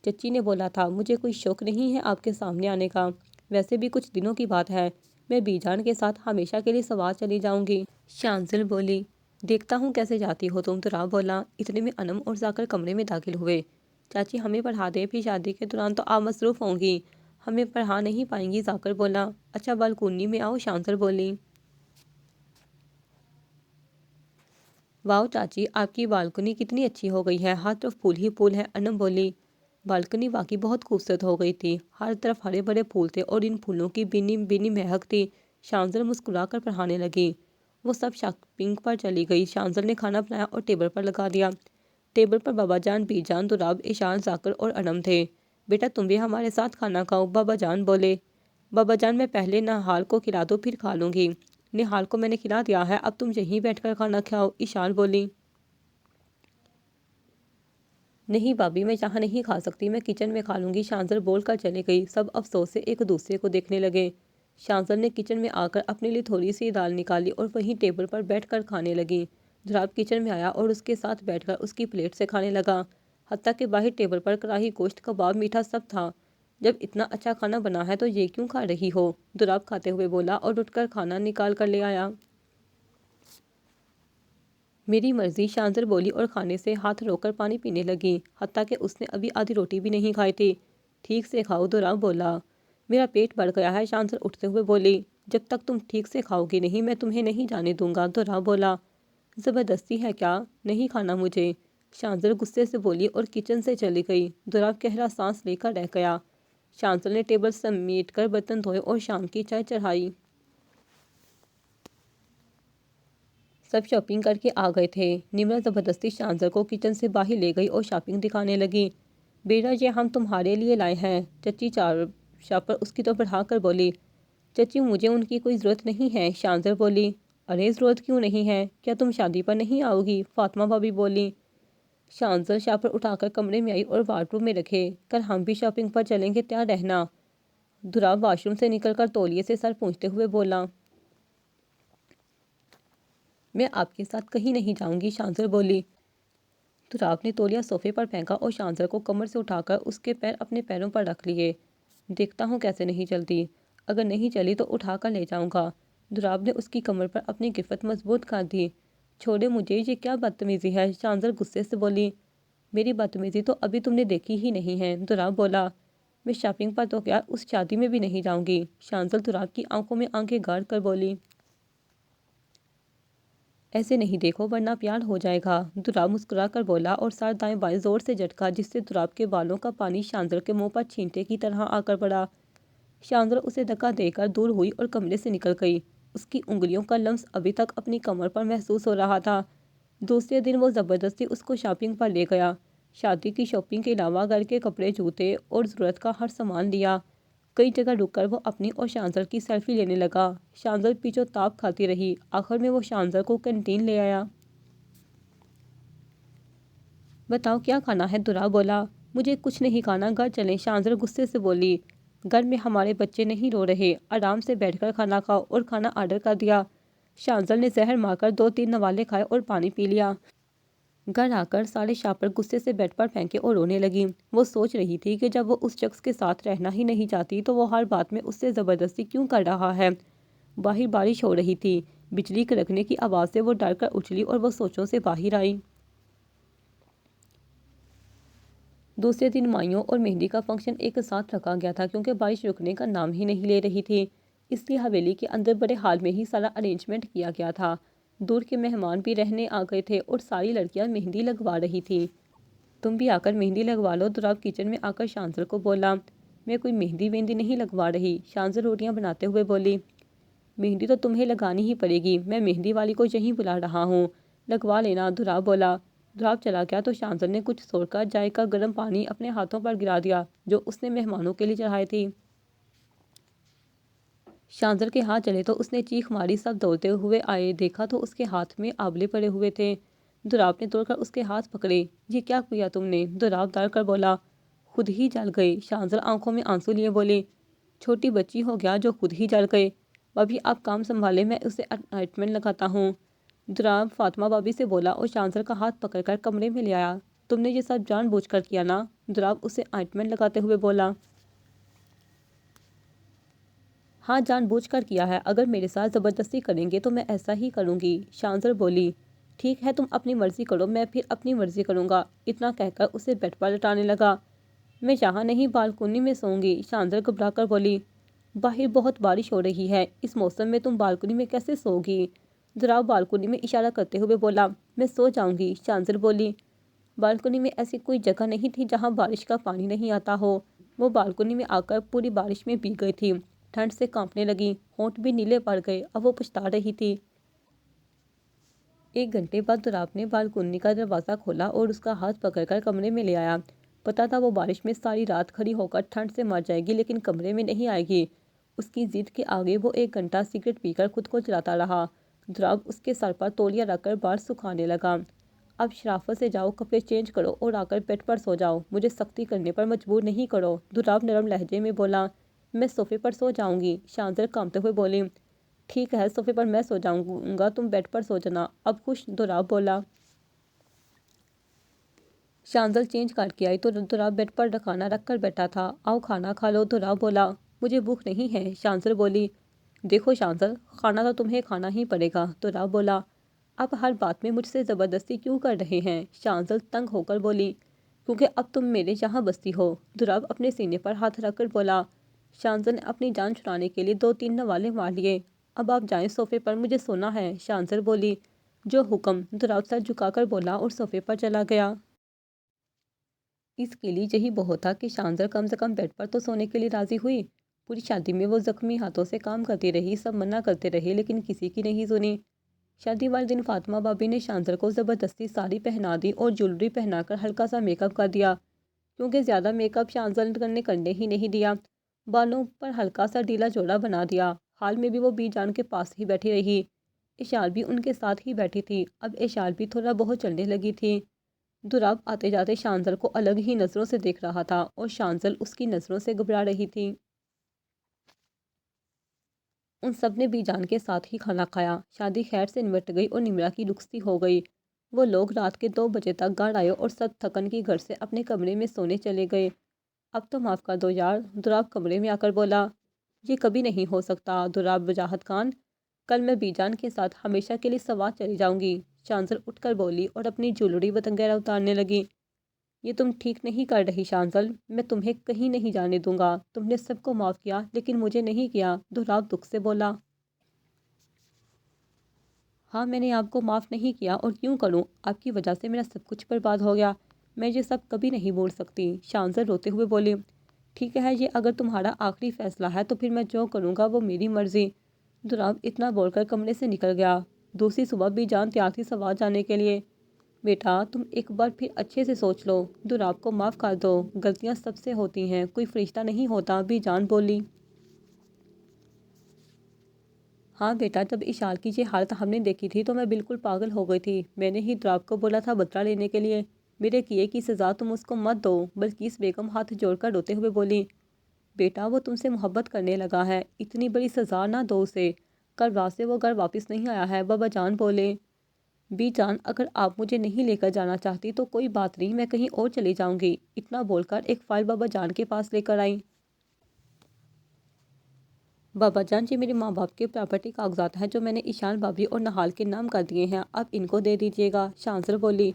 چچی نے بولا تھا، مجھے کوئی شوق نہیں ہے آپ کے سامنے آنے کا، ویسے بھی کچھ دنوں کی بات ہے، میں بی جان کے ساتھ ہمیشہ کے لیے سوات چلی جاؤں گی، شانزل بولی۔ دیکھتا ہوں کیسے جاتی ہو تم، دراب بولا۔ اتنے میں انم اور ذاکر کمرے میں داخل ہوئے۔ چاچی ہمیں پڑھا دے، پھر شادی کے دوران تو آپ مصروف ہوں گی، ہمیں پڑھا نہیں پائیں گی، ذاکر بولا۔ اچھا بالکونی میں آؤ، شانزل بولی۔ واؤ چاچی، آپ کی بالکنی کتنی اچھی ہو گئی ہے، ہر طرف پھول ہی پھول ہے، انم بولی۔ بالکنی واقعی بہت خوبصورت ہو گئی تھی، ہر طرف ہرے بھرے پھول تھے اور ان پھولوں کی بھینی بھینی مہک تھی، شانزل مسکرا کر پڑھانے لگی۔ وہ سب شاپنگ پر چلی گئی، شانزل نے کھانا بنایا اور ٹیبل پر لگا دیا۔ ٹیبل پر بابا جان، بی جان، دراب، ایشان، ذاکر اور انم تھے۔ بیٹا تم بھی ہمارے ساتھ کھانا کھاؤ، بابا جان بولے۔ بابا جان میں پہلے نہال کو کھلا دو پھر کھا لوں گی۔ نہال کو میں نے کھلا دیا ہے، اب تم یہیں بیٹھ کر کھانا کھاؤ، ایشان بولی۔ نہیں بابی، میں یہاں نہیں کھا سکتی، میں کچن میں کھا لوں گی، شانزل بول کر چلے گئی۔ سب افسوس سے ایک دوسرے کو دیکھنے لگے۔ شانزل نے کچن میں آ کر اپنے لیے تھوڑی سی دال نکالی اور وہیں ٹیبل پر بیٹھ کر کھانے لگی۔ دراب کچن میں آیا اور اس کے ساتھ بیٹھ کر اس کی پلیٹ سے کھانے لگا، حتیٰ کہ باہر ٹیبل پر کڑاہی، گوشت، کباب، میٹھا سب تھا۔ جب اتنا اچھا کھانا بنا ہے تو یہ کیوں کھا رہی ہو؟ دراب کھاتے ہوئے بولا اور اٹھ کر کھانا نکال کر لے آیا۔ میری مرضی، شانزل بولی اور کھانے سے ہاتھ روک کر پانی پینے لگی، حتیٰ کہ اس نے ابھی آدھی روٹی بھی نہیں کھائی تھی۔ ٹھیک سے کھاؤ، دراب بولا۔ میرا پیٹ بڑھ گیا ہے، شانزل اٹھتے ہوئے بولی۔ جب تک تم ٹھیک سے کھاؤ گی نہیں میں تمہیں نہیں جانے دوں گا، دراب بولا۔ زبردستی ہے کیا؟ نہیں کھانا مجھے، شانزل غصے سے بولی اور کچن سے چلی گئی۔ دراب گہرا سانس لے کر رہ گیا۔ شانزل نے ٹیبل سمیٹ کر برتن دھوئے اور شام کی چائے چڑھائی۔ سب شاپنگ کر کے آ گئے تھے۔ نمرا زبردستی شانزل کو کچن سے باہر لے گئی اور شاپنگ دکھانے لگی۔ بیٹا یہ ہم تمہارے لیے لائے ہیں، چچی چارشا پر اس کی تو بڑھا کر بولی۔ چچی مجھے ان کی کوئی ضرورت نہیں ہے، شانزل بولی۔ ارے ضرورت کیوں نہیں ہے؟ کیا تم شادی پر نہیں آؤ گی؟ فاطمہ بھابی بولی۔ شانزل شاپر اٹھا کر کمرے میں آئی اور وارڈروب میں رکھے۔ کل ہم بھی شاپنگ پر چلیں گے، تیار رہنا۔ دراب واش روم سے نکل کر تولیے سے سر پونچھتے ہوئے بولا۔ میں آپ کے ساتھ کہیں نہیں جاؤں گی، شانزل بولی۔ دراب نے تولیہ صوفے پر پھینکا اور شانزل کو کمر سے اٹھا کر اس کے پیر اپنے پیروں پر رکھ لیے۔ دیکھتا ہوں کیسے نہیں چلتی، اگر نہیں چلی تو اٹھا کر لے جاؤں گا۔ دراب نے اس کی کمر پر اپنی گرفت مضبوط کر دی۔ چھوڑے مجھے، یہ کیا بدتمیزی ہے، شانزل غصے سے بولی۔ میری بدتمیزی تو ابھی تم نے دیکھی ہی نہیں ہے، دراب بولا۔ میں شاپنگ پر تو کیا اس شادی میں بھی نہیں جاؤں گی، شانزل دراب کی آنکھوں میں آنکھیں گاڑ کر بولی۔ ایسے نہیں دیکھو ورنہ پیار ہو جائے گا، دراب مسکرا کر بولا اور سر دائیں بائیں زور سے جھٹکا جس سے دراب کے بالوں کا پانی شانزل کے منہ پر چھینٹے کی طرح آ کر پڑا۔ شانزل اسے دھکا دے کر دور ہوئی اور کمرے سے نکل گئی۔ اس کی انگلیوں کا لمس ابھی تک اپنی کمر پر محسوس ہو رہا تھا۔ دوسرے دن وہ زبردستی اس کو شاپنگ پر لے گیا۔ شادی کی شاپنگ کے علاوہ گھر کے کپڑے، جوتے اور ضرورت کا ہر سامان لیا۔ کئی جگہ رک کر وہ اپنی اور شانزل کی سیلفی لینے لگا۔ شانزل پیچھو تاپ کھاتی رہی، آخر میں وہ شانزل کو کینٹین لے آیا۔ بتاؤ کیا کھانا ہے، دراب بولا۔ مجھے کچھ نہیں کھانا، گھر چلیں، شانزل غصے سے بولی۔ گھر میں ہمارے بچے نہیں رو رہے، آرام سے بیٹھ کر کھانا کھاؤ، اور کھانا آرڈر کر دیا۔ شانزل نے زہر مار کر 2-3 نوالے کھائے اور پانی پی لیا۔ گھر آ کر سارے شاپر غصے سے بیڈ پر پھینکے اور رونے لگی۔ وہ سوچ رہی تھی کہ جب وہ اس شخص کے ساتھ رہنا ہی نہیں چاہتی تو وہ ہر بات میں اس سے زبردستی کیوں کر رہا ہے۔ باہر بارش ہو رہی تھی، بجلی کڑکنے کی آواز سے وہ ڈر کر اچھلی اور وہ سوچوں سے باہر آئی۔ دوسرے دن مائیوں اور مہندی کا فنکشن ایک ساتھ رکھا گیا تھا کیونکہ بارش رکنے کا نام ہی نہیں لے رہی تھی، اس لیے حویلی کے اندر بڑے ہال میں ہی سارا ارینجمنٹ کیا گیا تھا۔ دور کے مہمان بھی رہنے آ گئے تھے اور ساری لڑکیاں مہندی لگوا رہی تھیں۔ تم بھی آ کر مہندی لگوا لو، دراب کچن میں آ کر شانزل کو بولا۔ میں کوئی مہندی وہندی نہیں لگوا رہی، شانزل روٹیاں بناتے ہوئے بولی۔ مہندی تو تمہیں لگانی ہی پڑے گی، میں مہندی والی کو یہیں بلا رہا ہوں، لگوا لینا، دراب بولا۔ دراب چلا گیا تو شانزل نے کچھ سوچ کر جائے کا گرم پانی اپنے ہاتھوں پر گرا دیا جو اس نے مہمانوں کے لیے چڑھائے تھی۔ شانزل کے ہاتھ جلے تو اس نے چیخ ماری، سب دوڑتے ہوئے آئے، دیکھا تو اس کے ہاتھ میں آبلے پڑے ہوئے تھے۔ دراب نے دوڑ کر اس کے ہاتھ پکڑے۔ یہ کیا کیا تم نے، دراب ڈر کر بولا۔ خود ہی جل گئے، شانزل آنکھوں میں آنسو لیے بولی۔ چھوٹی بچی ہو گیا جو خود ہی جل گئے، بھابی آپ کام سنبھالے، میں اسے آئنٹمنٹ لگاتا ہوں، دراب فاطمہ بھابی سے بولا اور شانزل کا ہاتھ پکڑ کر کمرے میں لے آیا۔ تم نے یہ سب جان بوجھ کر کیا نا، دراب اسے آئنٹمنٹ لگاتے ہوئے بولا۔ ہاں جان بوجھ کر کیا ہے، اگر میرے ساتھ زبردستی کریں گے تو میں ایسا ہی کروں گی، شانزل بولی۔ ٹھیک ہے تم اپنی مرضی کرو، میں پھر اپنی مرضی کروں گا، اتنا کہہ کر اسے بیڈ پر لٹانے لگا۔ میں یہاں نہیں بالکنی میں سوؤں گی، شانزل گھبرا کر بولی۔ باہر بہت بارش ہو رہی ہے، اس موسم میں تم بالکنی میں کیسے سو گی، دراب بالکنی میں اشارہ کرتے ہوئے بولا۔ میں سو جاؤں گی، شانزل بولی۔ بالکنی میں ایسی کوئی جگہ نہیں تھی جہاں بارش کا پانی نہیں آتا ہو۔ وہ بالکنی میں آ کر پوری بارش میں بھیگ گئی تھی، ٹھنڈ سے کانپنے لگی، ہونٹ بھی نیلے پڑ گئے، اب وہ پچھتا رہی تھی۔ 1 گھنٹے بعد دولاب نے بالکونی کا دروازہ کھولا اور اس کا ہاتھ پکڑ کر کمرے میں لے آیا۔ پتا تھا وہ بارش میں ساری رات کھڑی ہو کر ٹھنڈ سے مر جائے گی لیکن کمرے میں نہیں آئے گی۔ اس کی ضد کے آگے وہ 1 گھنٹہ سگریٹ پی کر خود کو جلاتا رہا۔ دولاب اس کے سر پر تولیہ رکھ کر بال سکھانے لگا۔ اب شرافت سے جاؤ، کپڑے چینج کرو اور آ کر بیڈ پر سو جاؤ، مجھے سختی کرنے پر مجبور نہیں کرو، دولاب نرم لہجے میں بولا۔ میں صوفے پر سو جاؤں گی، شانزل کانپتے ہوئے بولی۔ ٹھیک ہے، صوفے پر میں سو جاؤں گا، تم بیڈ پر سو جانا، اب خوش، دولاب بولا۔ شانزل چینج کر کے آئی تو دولاب بیڈ پر کھانا رکھ کر بیٹھا تھا۔ آؤ کھانا کھا لو، دولاب بولا۔ مجھے بھوک نہیں ہے، شانزل بولی۔ دیکھو شانزل، کھانا تو تمہیں کھانا ہی پڑے گا، دولاب بولا۔ اب ہر بات میں مجھ سے زبردستی کیوں کر رہے ہیں، شانزل تنگ ہو کر بولی۔ کیونکہ اب تم میرے یہاں بستی ہو، دولاب اپنے سینے پر ہاتھ رکھ کر بولا۔ شانزل نے اپنی جان چھڑانے کے لیے 2-3 نوالے مار لیے۔ اب آپ جائیں صوفے پر، مجھے سونا ہے، شانزل بولی۔ جو حکم، دولاب سر جھکا کر بولا اور صوفے پر چلا گیا۔ اس کے لیے یہی بہت تھا کہ شانزل کم سے کم بیڈ پر تو سونے کے لیے راضی ہوئی۔ پوری شادی میں وہ زخمی ہاتھوں سے کام کرتی رہی، سب منع کرتے رہے لیکن کسی کی نہیں سنی۔ شادی والے دن فاطمہ بھابی نے شانزل کو زبردستی ساڑی پہنا دی اور جولری پہنا کر ہلکا سا میک اپ کر دیا، کیونکہ زیادہ میک اپ شانزل نے کرنے ہی نہیں دیا۔ بالوں پر ہلکا سا ڈھیلا جوڑا بنا دیا۔ حال میں بھی وہ بی جان کے پاس ہی بیٹھی رہی۔ اشال بھی ان کے ساتھ ہی بیٹھی تھی۔ اب اشال بھی تھوڑا بہت چلنے لگی تھی۔ دولاب آتے جاتے شانزل کو الگ ہی نظروں سے دیکھ رہا تھا اور شانزل اس کی نظروں سے گھبرا رہی تھی۔ ان سب نے بی جان کے ساتھ ہی کھانا کھایا۔ شادی خیر سے نمٹ گئی اور نمرا کی رخصتی ہو گئی۔ وہ لوگ رات کے 2 بجے تک گھر آئے اور سب تھکن کی گھر سے اپنے کمرے میں سونے چلے گئے۔ اب تو معاف کر دو یار، دولاب کمرے میں آ کر بولا۔ یہ کبھی نہیں ہو سکتا، دولاب وجاہت خان، کل میں بی جان کے ساتھ ہمیشہ کے لیے سوات چلی جاؤں گی، شانزل اٹھ کر بولی اور اپنی جولری وغیرہ اتارنے لگی۔ یہ تم ٹھیک نہیں کر رہی شانزل، میں تمہیں کہیں نہیں جانے دوں گا، تم نے سب کو معاف کیا لیکن مجھے نہیں کیا، دولاب دکھ سے بولا۔ ہاں میں نے آپ کو معاف نہیں کیا اور کیوں کروں، آپ کی وجہ سے میرا سب کچھ برباد ہو گیا، میں یہ سب کبھی نہیں بھول سکتی، شانزل روتے ہوئے بولی۔ ٹھیک ہے، یہ اگر تمہارا آخری فیصلہ ہے تو پھر میں جو کروں گا وہ میری مرضی، دولاب اتنا بول کر کمرے سے نکل گیا۔ دوسری صبح بھی جان تیار تھی سوات جانے کے لیے۔ بیٹا تم ایک بار پھر اچھے سے سوچ لو، دولاب کو معاف کر دو، غلطیاں سب سے ہوتی ہیں، کوئی فرشتہ نہیں ہوتا، بھی جان بولی۔ ہاں بیٹا، جب اشال کی یہ حالت ہم نے دیکھی تھی تو میں بالکل پاگل ہو گئی تھی، میں نے ہی دولاب کو بولا تھا بدلہ لینے کے لیے، میرے کیے کی سزا تم اس کو مت دو، بلقیس بیگم ہاتھ جوڑ کر روتے ہوئے بولی۔ بیٹا وہ تم سے محبت کرنے لگا ہے، اتنی بڑی سزا نہ دو اسے، کل رات سے وہ گھر واپس نہیں آیا ہے، بابا جان بولے۔ بی جان اگر آپ مجھے نہیں لے کر جانا چاہتی تو کوئی بات نہیں، میں کہیں اور چلی جاؤں گی، اتنا بول کر ایک فائل بابا جان کے پاس لے کر آئی۔ بابا جان یہ میرے ماں باپ کے پراپرٹی کاغذات ہیں جو میں نے ایشان بھابی اور نہال کے نام کر دیے ہیں، آپ ان کو دے دیجیے گا، شانزل بولی۔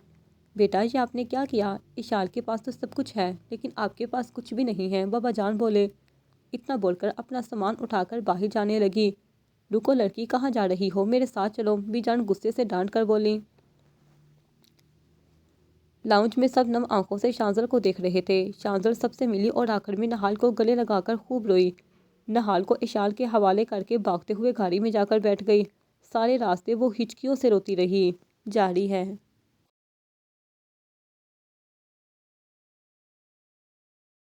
بیٹا یہ آپ نے کیا کیا، ایشال کے پاس تو سب کچھ ہے لیکن آپ کے پاس کچھ بھی نہیں ہے، بابا جان بولے۔ اتنا بول کر اپنا سامان اٹھا کر باہر جانے لگی۔ رکو لڑکی، کہاں جا رہی ہو، میرے ساتھ چلو، بی جان غصے سے ڈانٹ کر بولی۔ لاؤنج میں سب نم آنکھوں سے شانزل کو دیکھ رہے تھے۔ شانزل سب سے ملی اور آخر میں نہال کو گلے لگا کر خوب روئی۔ نہال کو اشال کے حوالے کر کے بھاگتے ہوئے گاڑی میں جا کر بیٹھ گئی۔ سارے راستے وہ ہچکیوں سے روتی رہی۔ جاری ہے۔